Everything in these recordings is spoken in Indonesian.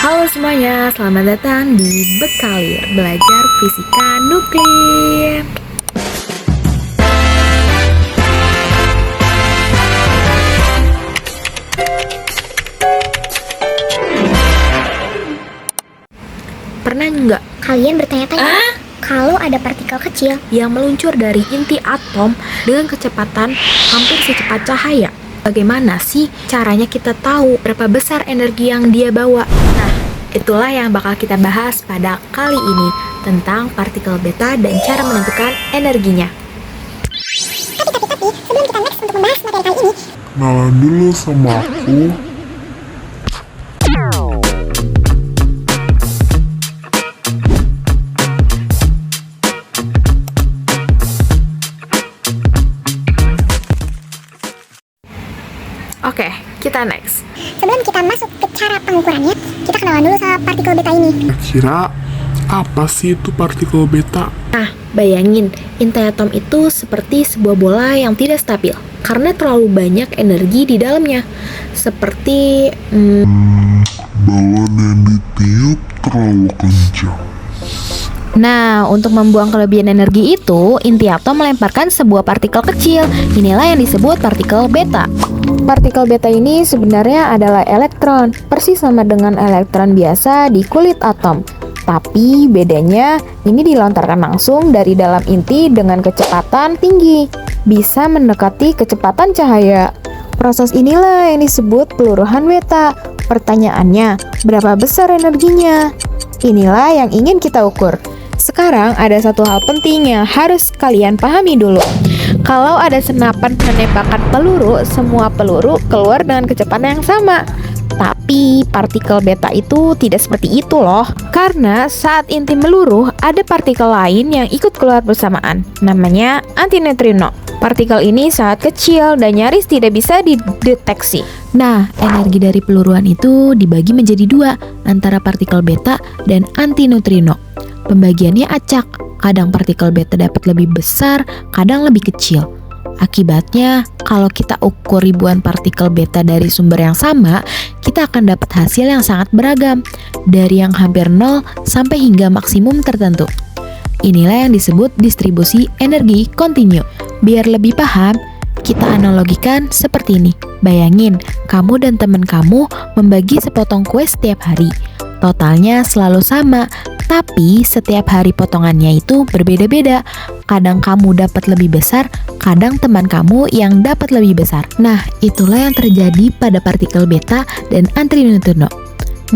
Halo semuanya, selamat datang di Bekalir Belajar Fisika Nuklir. Pernah nggak Kalian bertanya-tanya, kalau ada partikel kecil yang meluncur dari inti atom dengan kecepatan hampir secepat cahaya? Bagaimana sih caranya kita tahu berapa besar energi yang dia bawa? Nah, itulah yang bakal kita bahas pada kali ini tentang partikel beta dan cara menentukan energinya. Tapi, sebelum kita next untuk membahas materi kali ini, Kenalan dulu sama aku. Oke, kita next. sebelum kita masuk ke cara pengukurannya, kita kenalan dulu sama partikel beta ini. Kira apa sih itu partikel beta? Nah, bayangin, inti atom itu seperti sebuah bola yang tidak stabil karena terlalu banyak energi di dalamnya. Seperti Balon yang ditiup terlalu kencang. Nah, untuk membuang kelebihan energi itu, inti atom melemparkan sebuah partikel kecil. Inilah yang disebut partikel beta. Partikel beta ini sebenarnya adalah elektron, persis sama dengan elektron biasa di kulit atom. Tapi bedanya, ini dilontarkan langsung dari dalam inti dengan kecepatan tinggi, bisa mendekati kecepatan cahaya. Proses inilah yang disebut peluruhan beta. Pertanyaannya, berapa besar energinya? Inilah yang ingin kita ukur. Sekarang ada satu hal penting yang harus kalian pahami dulu. Kalau ada senapan penembakan peluru, semua peluru keluar dengan kecepatan yang sama. Tapi partikel beta itu tidak seperti itu loh. Karena saat inti meluruh, ada partikel lain yang ikut keluar bersamaan. Namanya antineutrino. Partikel ini sangat kecil dan nyaris tidak bisa dideteksi. Nah, energi dari peluruan itu dibagi menjadi dua, antara partikel beta dan antineutrino. Pembagiannya acak, kadang partikel beta dapat lebih besar, kadang lebih kecil. Akibatnya, kalau kita ukur ribuan partikel beta dari sumber yang sama, kita akan dapat hasil yang sangat beragam, dari yang hampir nol sampai hingga maksimum tertentu. Inilah yang disebut distribusi energi kontinu. Biar lebih paham, kita analogikan seperti ini. Bayangin, kamu dan teman kamu membagi sepotong kue setiap hari. Totalnya selalu sama, tapi setiap hari potongannya itu berbeda-beda. Kadang kamu dapat lebih besar, kadang teman kamu yang dapat lebih besar. Nah, itulah yang terjadi pada partikel beta dan antineutrino.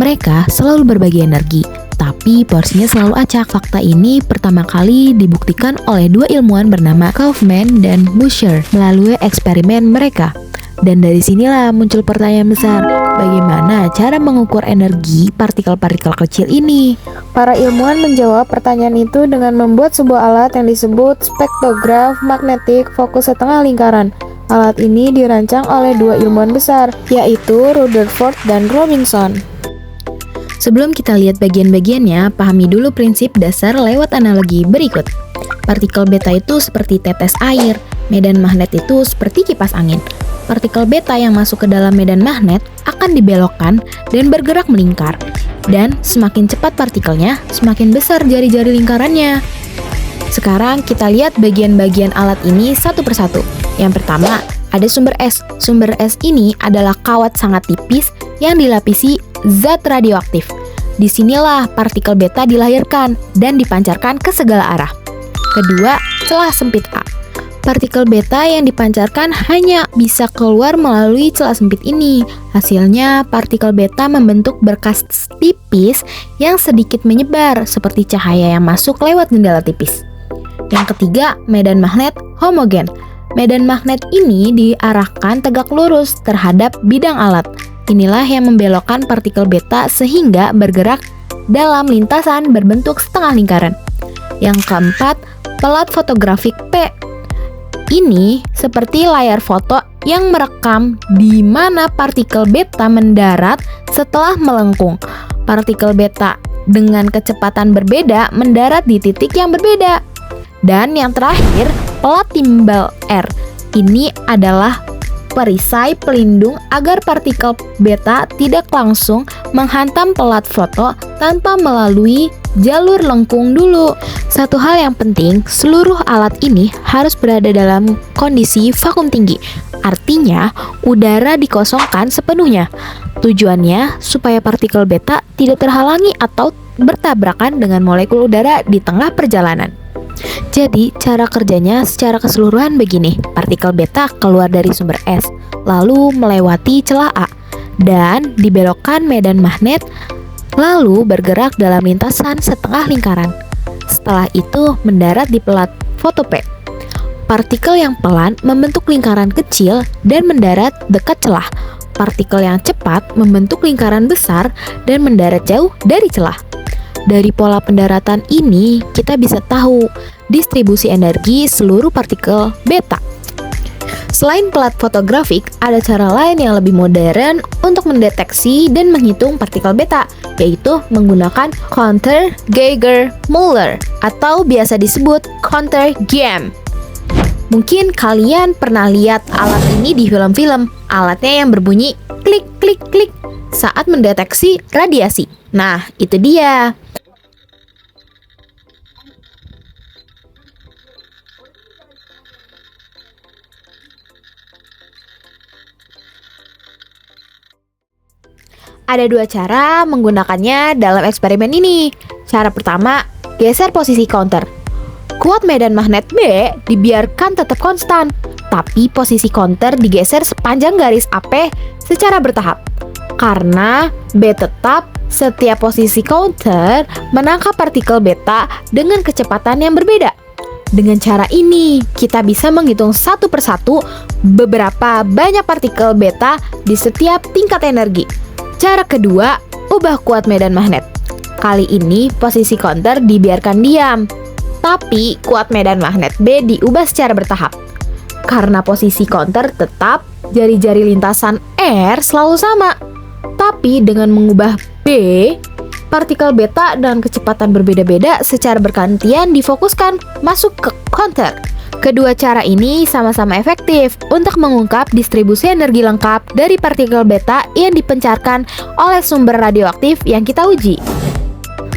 Mereka selalu berbagi energi, tapi porsinya selalu acak. Fakta ini pertama kali dibuktikan oleh dua ilmuwan bernama Kaufman dan Buescher melalui eksperimen mereka. Dan dari sinilah muncul pertanyaan besar, bagaimana cara mengukur energi partikel-partikel kecil ini? Para ilmuwan menjawab pertanyaan itu dengan membuat sebuah alat yang disebut spektrograf magnetik fokus setengah lingkaran. Alat ini dirancang oleh dua ilmuwan besar, yaitu Rutherford dan Robinson. Sebelum kita lihat bagian-bagiannya, pahami dulu prinsip dasar lewat analogi berikut. Partikel beta itu seperti tetes air, medan magnet itu seperti kipas angin. Partikel beta yang masuk ke dalam medan magnet akan dibelokkan dan bergerak melingkar. Dan semakin cepat partikelnya, semakin besar jari-jari lingkarannya. Sekarang kita lihat bagian-bagian alat ini satu persatu. Yang pertama, ada sumber es. Sumber es ini adalah kawat sangat tipis yang dilapisi zat radioaktif. Disinilah partikel beta dilahirkan dan dipancarkan ke segala arah. Kedua, celah sempit A. Partikel beta yang dipancarkan hanya bisa keluar melalui celah sempit ini. Hasilnya, partikel beta membentuk berkas tipis yang sedikit menyebar, seperti cahaya yang masuk lewat jendela tipis. Yang ketiga, medan magnet homogen. Medan magnet ini diarahkan tegak lurus terhadap bidang alat. Inilah yang membelokkan partikel beta sehingga bergerak dalam lintasan berbentuk setengah lingkaran. Yang keempat, pelat fotografik P. Ini seperti layar foto yang merekam di mana partikel beta mendarat setelah melengkung. Partikel beta dengan kecepatan berbeda mendarat di titik yang berbeda. Dan yang terakhir, pelat timbal R. Ini adalah perisai pelindung agar partikel beta tidak langsung menghantam pelat foto tanpa melalui jalur lengkung dulu. Satu hal yang penting, seluruh alat ini harus berada dalam kondisi vakum tinggi. Artinya, udara dikosongkan sepenuhnya. Tujuannya supaya partikel beta tidak terhalangi atau bertabrakan dengan molekul udara di tengah perjalanan. Jadi, cara kerjanya secara keseluruhan begini. Partikel beta keluar dari sumber es, lalu melewati celah A, dan dibelokkan medan magnet, lalu bergerak dalam lintasan setengah lingkaran. Setelah itu, mendarat di pelat foto P. Partikel yang pelan membentuk lingkaran kecil dan mendarat dekat celah. Partikel yang cepat membentuk lingkaran besar dan mendarat jauh dari celah. Dari pola pendaratan ini, kita bisa tahu distribusi energi seluruh partikel beta. Selain pelat fotografik, ada cara lain yang lebih modern untuk mendeteksi dan menghitung partikel beta, yaitu menggunakan counter Geiger-Müller atau biasa disebut counter GM. Mungkin kalian pernah lihat alat ini di film-film. Alatnya yang berbunyi klik klik klik saat mendeteksi radiasi. Nah, itu dia. Ada dua cara menggunakannya dalam eksperimen ini. Cara pertama, geser posisi counter. Kuat medan magnet B dibiarkan tetap konstan, tapi posisi counter digeser sepanjang garis AP secara bertahap. Karena B tetap, setiap posisi counter menangkap partikel beta dengan kecepatan yang berbeda. Dengan cara ini, kita bisa menghitung satu persatu beberapa banyak partikel beta di setiap tingkat energi. Cara kedua, ubah kuat medan magnet. Kali ini posisi counter dibiarkan diam, tapi kuat medan magnet B diubah secara bertahap. Karena posisi counter tetap, jari-jari lintasan R selalu sama. Tapi dengan mengubah B, partikel beta dan kecepatan berbeda-beda secara bergantian difokuskan masuk ke counter. Kedua cara ini sama-sama efektif untuk mengungkap distribusi energi lengkap dari partikel beta yang dipancarkan oleh sumber radioaktif yang kita uji.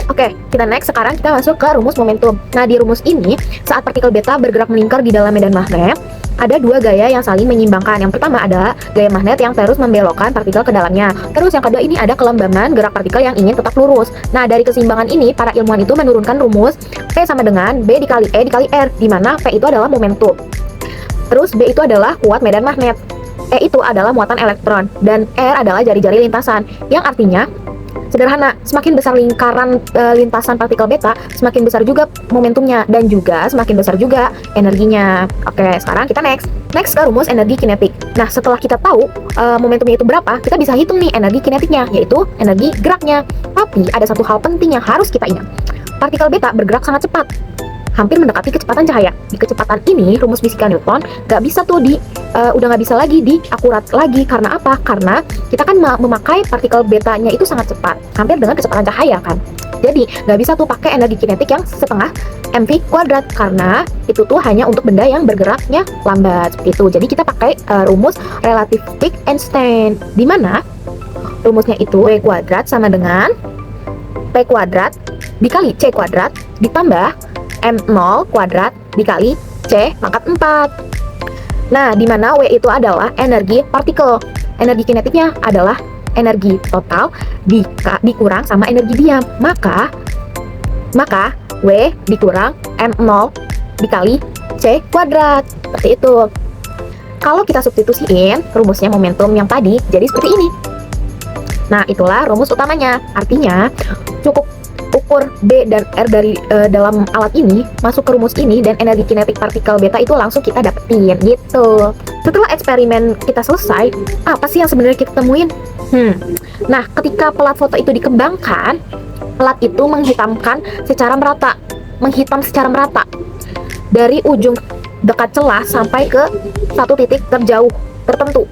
Oke, kita next. Sekarang kita masuk ke rumus momentum. Nah, di rumus ini, saat partikel beta bergerak melingkar di dalam medan magnet, ada dua gaya yang saling menyeimbangkan. Yang pertama adalah gaya magnet yang terus membelokkan partikel ke dalamnya. Terus yang kedua ini ada kelembaman gerak partikel yang ingin tetap lurus. Nah, dari keseimbangan ini, para ilmuwan itu menurunkan rumus P sama dengan B dikali E dikali R, di mana P itu adalah momentum. Terus B itu adalah kuat medan magnet. E itu adalah muatan elektron. Dan R adalah jari-jari lintasan. Yang artinya, sederhana, semakin besar lingkaran lintasan partikel beta, semakin besar juga momentumnya, dan juga semakin besar juga energinya. Oke, sekarang kita next ke rumus energi kinetik. Nah, setelah kita tahu momentumnya itu berapa, kita bisa hitung nih energi kinetiknya, yaitu energi geraknya. Tapi ada satu hal penting yang harus kita ingat. Partikel beta bergerak sangat cepat, hampir mendekati kecepatan cahaya. Di kecepatan ini, rumus fisika Newton udah nggak bisa lagi diakurat lagi. Karena apa? Karena kita kan memakai partikel betanya itu sangat cepat, hampir dengan kecepatan cahaya kan. Jadi nggak bisa tuh pakai energi kinetik yang setengah mv kuadrat, karena itu tuh hanya untuk benda yang bergeraknya lambat seperti itu. Jadi kita pakai rumus relativistik Einstein, di mana rumusnya itu V kuadrat sama dengan P kuadrat dikali C kuadrat ditambah M0 kuadrat dikali C pangkat 4. Nah, di mana W itu adalah energi partikel. Energi kinetiknya adalah energi total dikurang sama energi diam. Maka W dikurang M0 dikali C kuadrat. Seperti itu. Kalau kita substitusiin rumusnya momentum yang tadi jadi seperti ini. Nah, itulah rumus utamanya. Artinya, cukup ukur B dan R dari dalam alat ini masuk ke rumus ini, dan energi kinetik partikel beta itu langsung kita dapetin gitu. Setelah eksperimen kita selesai, apa sih yang sebenarnya kita temuin? Nah, ketika pelat foto itu dikembangkan, pelat itu menghitam secara merata dari ujung dekat celah sampai ke satu titik terjauh tertentu,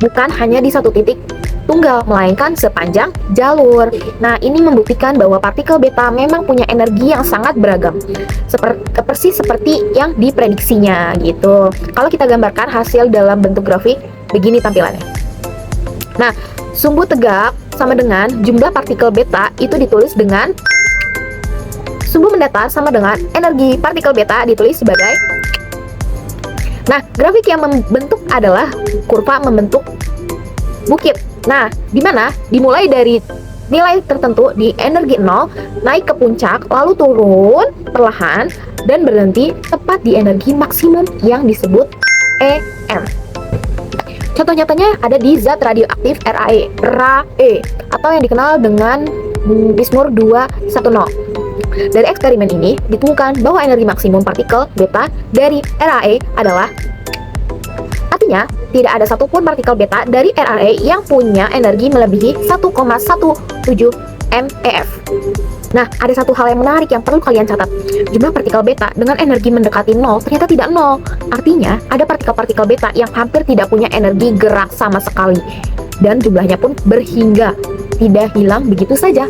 bukan hanya di satu titik tunggal, melainkan sepanjang jalur. Nah, ini membuktikan bahwa partikel beta memang punya energi yang sangat beragam, persis seperti yang diprediksinya gitu. Kalau kita gambarkan hasil dalam bentuk grafik, begini tampilannya. Nah, sumbu tegak sama dengan jumlah partikel beta itu ditulis dengan sumbu mendatar sama dengan energi partikel beta ditulis sebagai. Nah, grafik yang membentuk adalah kurva membentuk bukit. Nah, di mana dimulai dari nilai tertentu di energi 0, naik ke puncak, lalu turun perlahan, dan berhenti tepat di energi maksimum yang disebut EM. Contoh nyatanya ada di zat radioaktif RAE atau yang dikenal dengan Bismur 210. Dari eksperimen ini ditemukan bahwa energi maksimum partikel beta dari RAE adalah, artinya tidak ada satupun partikel beta dari RAE yang punya energi melebihi 1,17 MeV. Nah, ada satu hal yang menarik yang perlu kalian catat. Jumlah partikel beta dengan energi mendekati 0 ternyata tidak 0. Artinya, ada partikel-partikel beta yang hampir tidak punya energi gerak sama sekali. Dan jumlahnya pun berhingga, tidak hilang begitu saja.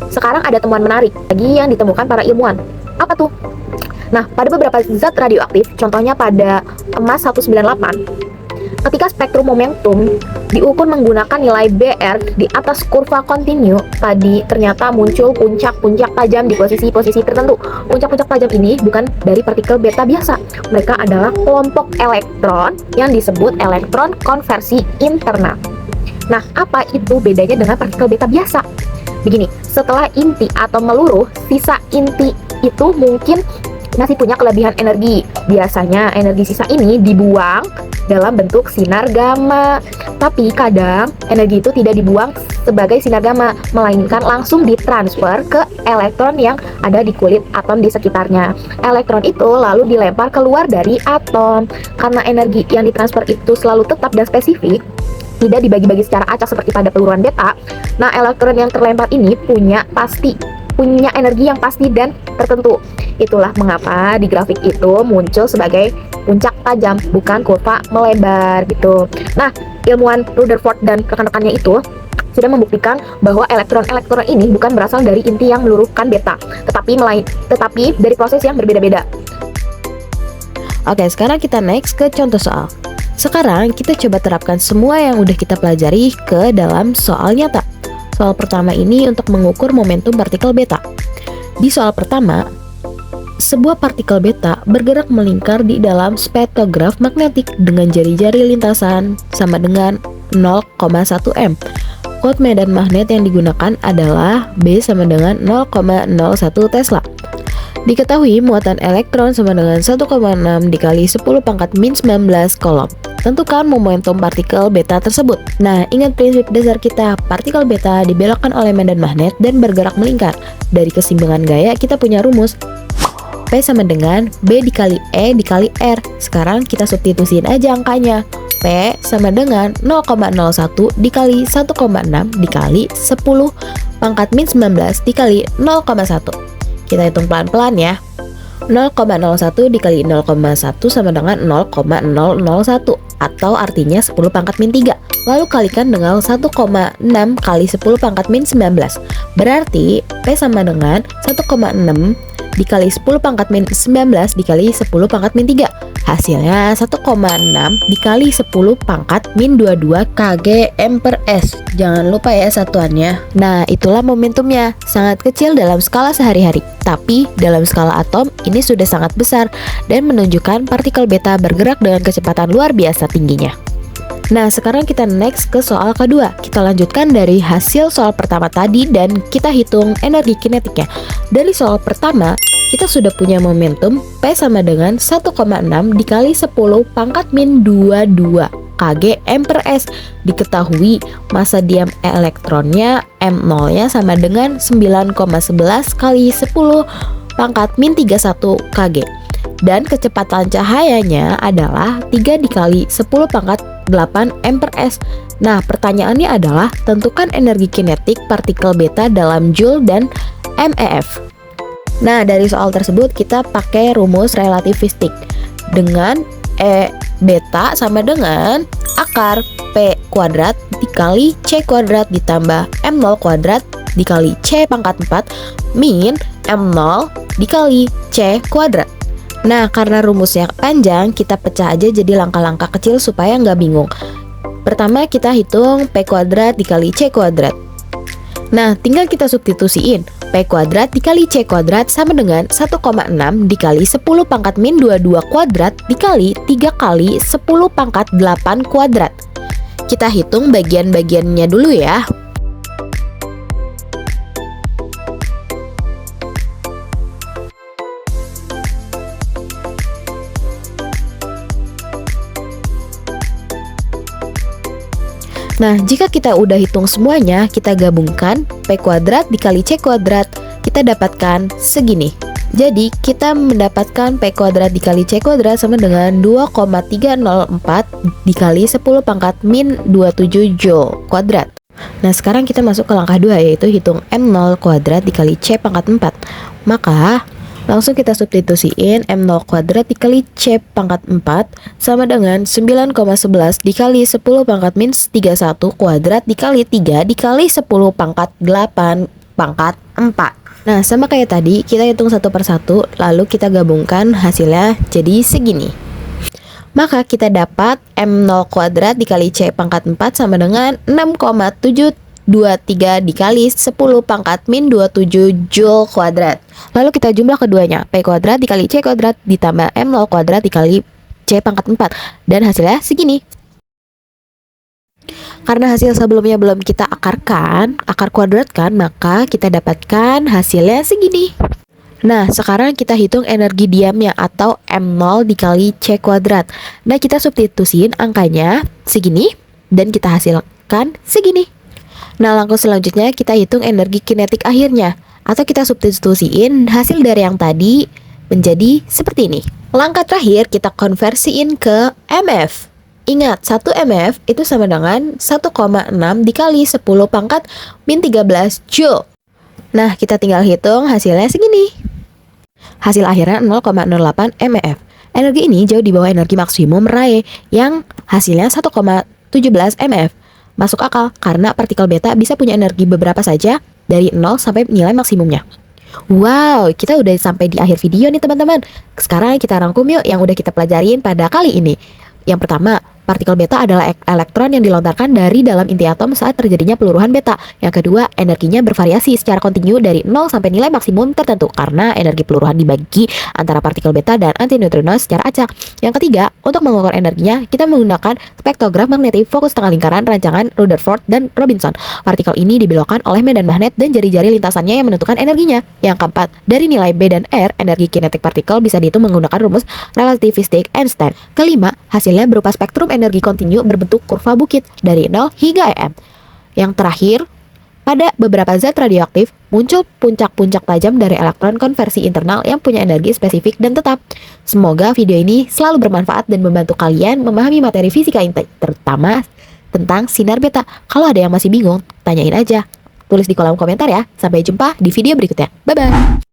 Sekarang ada temuan menarik lagi yang ditemukan para ilmuwan. Apa tuh? Nah, pada beberapa zat radioaktif, contohnya pada emas 198, ketika spektrum momentum diukur menggunakan nilai BR di atas kurva kontinu, tadi ternyata muncul puncak-puncak tajam di posisi-posisi tertentu. Puncak-puncak tajam ini bukan dari partikel beta biasa. Mereka adalah kelompok elektron yang disebut elektron konversi internal. Nah, apa itu bedanya dengan partikel beta biasa? Begini, setelah inti atau meluruh, sisa inti itu mungkin masih punya kelebihan energi. Biasanya energi sisa ini dibuang dalam bentuk sinar gamma. Tapi kadang energi itu tidak dibuang sebagai sinar gamma, melainkan langsung ditransfer ke elektron yang ada di kulit atom di sekitarnya. Elektron itu lalu dilempar keluar dari atom. Karena energi yang ditransfer itu selalu tetap dan spesifik, tidak dibagi-bagi secara acak seperti pada peluruan beta. Nah, elektron yang terlempar ini punya energi yang pasti dan tertentu. Itulah mengapa di grafik itu muncul sebagai puncak tajam, bukan kurva melebar gitu. Nah, ilmuwan Rutherford dan rekan-rekannya itu sudah membuktikan bahwa elektron-elektron ini bukan berasal dari inti yang meluruhkan beta, tetapi dari proses yang berbeda-beda. Oke, sekarang kita next ke contoh soal. Sekarang kita coba terapkan semua yang udah kita pelajari ke dalam soal nyata. Soal pertama ini untuk mengukur momentum partikel beta. Di soal pertama, sebuah partikel beta bergerak melingkar di dalam spektrograf magnetik dengan jari-jari lintasan sama dengan 0,1 m. Kode medan magnet yang digunakan adalah B sama dengan 0,01 Tesla. Diketahui muatan elektron sama dengan 1,6 dikali 10 pangkat min 19 kolom. Tentukan momentum partikel beta tersebut. Nah, ingat prinsip dasar kita, partikel beta dibelokkan oleh medan magnet dan bergerak melingkar. Dari keseimbangan gaya kita punya rumus P sama dengan B dikali E dikali R. Sekarang kita substitusiin aja angkanya. P sama dengan 0,01 dikali 1,6 dikali 10 pangkat min 19 dikali 0,1. Kita hitung pelan-pelan ya. 0,01 dikali 0,1 sama dengan 0,001 atau artinya 10 pangkat min 3. Lalu kalikan dengan 1,6 kali 10 pangkat min 19. Berarti P sama dengan 1,6 dikali 10 pangkat min 19 dikali 10 pangkat min 3. Hasilnya 1,6 dikali 10 pangkat min 22 kgm per S. Jangan lupa ya satuannya. Nah, itulah momentumnya. Sangat kecil dalam skala sehari-hari, tapi dalam skala atom ini sudah sangat besar dan menunjukkan partikel beta bergerak dengan kecepatan luar biasa tingginya. Nah, sekarang kita next ke soal kedua. Kita lanjutkan dari hasil soal pertama tadi dan kita hitung energi kinetiknya. Dari soal pertama, kita sudah punya momentum P sama dengan 1,6 dikali 10 pangkat min 22 kgm per S. Diketahui massa diam elektronnya M0 nya sama dengan 9,11 kali 10 pangkat min 31 kg. Dan kecepatan cahayanya adalah 3 dikali 10 pangkat 8 m per S. Nah, pertanyaannya adalah tentukan energi kinetik partikel beta dalam joule dan MeV. Nah, dari soal tersebut kita pakai rumus relativistik dengan E beta sama dengan akar P kuadrat dikali C kuadrat ditambah M0 kuadrat dikali C pangkat 4 min M0 dikali C kuadrat. Nah, karena rumusnya panjang, kita pecah aja jadi langkah-langkah kecil supaya nggak bingung. Pertama kita hitung P kuadrat dikali C kuadrat. Nah, tinggal kita substitusiin. P kuadrat dikali C kuadrat sama dengan 1,6 dikali 10 pangkat min 22 kuadrat dikali 3 kali 10 pangkat 8 kuadrat. Kita hitung bagian-bagiannya dulu ya. Nah, jika kita udah hitung semuanya, kita gabungkan P kuadrat dikali C kuadrat, kita dapatkan segini. Jadi, kita mendapatkan P kuadrat dikali C kuadrat sama dengan 2,304 dikali 10 pangkat min 27 Joule kuadrat. Nah, sekarang kita masuk ke langkah 2, yaitu hitung M0 kuadrat dikali C pangkat 4. Maka, langsung kita substitusiin M0 kuadrat dikali C pangkat 4 sama dengan 9,11 dikali 10 pangkat min 31 kuadrat dikali 3 dikali 10 pangkat 8 pangkat 4. Nah, sama kayak tadi, kita hitung satu persatu, lalu kita gabungkan hasilnya jadi segini. Maka kita dapat M0 kuadrat dikali C pangkat 4 sama dengan 6,723 dikali 10 pangkat min 27 Joule kuadrat. Lalu kita jumlah keduanya, P kuadrat dikali C kuadrat ditambah M0 kuadrat dikali C pangkat 4. Dan hasilnya segini. Karena hasil sebelumnya belum kita akar kuadratkan, maka kita dapatkan hasilnya segini. Nah, sekarang kita hitung energi diamnya atau M0 dikali C kuadrat. Nah, kita substitusiin angkanya segini dan kita hasilkan segini. Nah, langkah selanjutnya kita hitung energi kinetik akhirnya, atau kita substitusiin hasil dari yang tadi menjadi seperti ini. Langkah terakhir kita konversiin ke MF. Ingat, 1 MF itu sama dengan 1,6 dikali 10 pangkat min 13 Joule. Nah, kita tinggal hitung hasilnya segini. Hasil akhirnya 0,08 MF. Energi ini jauh di bawah energi maksimum Rae yang hasilnya 1,17 MF. Masuk akal karena partikel beta bisa punya energi beberapa saja dari 0 sampai nilai maksimumnya. Wow, kita udah sampai di akhir video nih teman-teman. Sekarang kita rangkum yuk yang udah kita pelajarin pada kali ini. Yang pertama, partikel beta adalah elektron yang dilontarkan dari dalam inti atom saat terjadinya peluruhan beta. Yang kedua, energinya bervariasi secara kontinu dari 0 sampai nilai maksimum tertentu karena energi peluruhan dibagi antara partikel beta dan antineutrino secara acak. Yang ketiga, untuk mengukur energinya, kita menggunakan spektrograf magnetik fokus tengah lingkaran rancangan Rutherford dan Robinson. Partikel ini dibelokkan oleh medan magnet dan jari-jari lintasannya yang menentukan energinya. Yang keempat, dari nilai B dan R, energi kinetik partikel bisa dihitung menggunakan rumus relativistik Einstein. Kelima, hasilnya berupa spektrum energi kontinu berbentuk kurva bukit dari 0 hingga EM. Yang terakhir, pada beberapa zat radioaktif muncul puncak-puncak tajam dari elektron konversi internal yang punya energi spesifik dan tetap. Semoga video ini selalu bermanfaat dan membantu kalian memahami materi fisika inti, terutama tentang sinar beta. Kalau ada yang masih bingung, tanyain aja. Tulis di kolom komentar ya. Sampai jumpa di video berikutnya. Bye-bye.